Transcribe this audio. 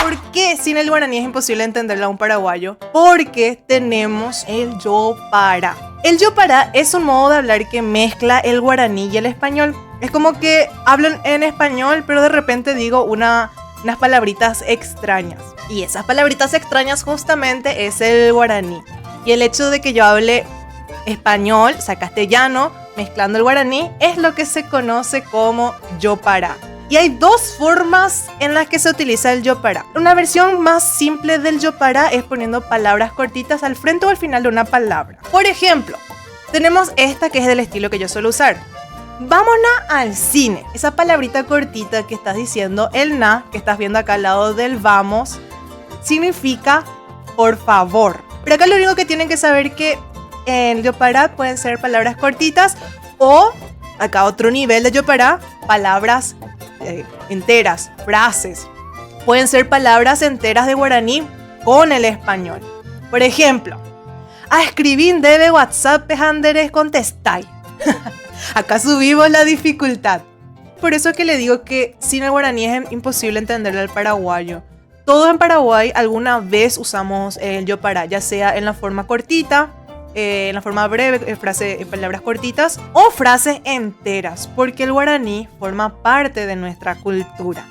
¿Por qué sin el guaraní es imposible entenderla a un paraguayo? Porque tenemos el yo para. El yo para es un modo de hablar que mezcla el guaraní y el español. Es como que hablo en español, pero de repente digo unas palabritas extrañas. Y esas palabritas extrañas justamente es el guaraní. Y el hecho de que yo hable español, o sea, castellano, mezclando el guaraní, es lo que se conoce como yo para. Y hay dos formas en las que se utiliza el yo para. Una versión más simple del yo para es poniendo palabras cortitas al frente o al final de una palabra. Por ejemplo, tenemos esta que es del estilo que yo suelo usar. Vámonos al cine. Esa palabrita cortita que estás diciendo, el na, que estás viendo acá al lado del vamos, significa por favor. Pero acá lo único que tienen que saber que en yo para pueden ser palabras cortitas o, acá otro nivel de yo para, palabras enteras, frases. Pueden ser palabras enteras de guaraní con el español. Por ejemplo, a escribir debe WhatsApp Anderes contestai. Acá subimos la dificultad. Por eso es que le digo que sin el guaraní es imposible entenderle al paraguayo. Todos en Paraguay alguna vez usamos el yo para, ya sea en la forma cortita, en la forma breve, palabras cortitas o frases enteras, porque el guaraní forma parte de nuestra cultura.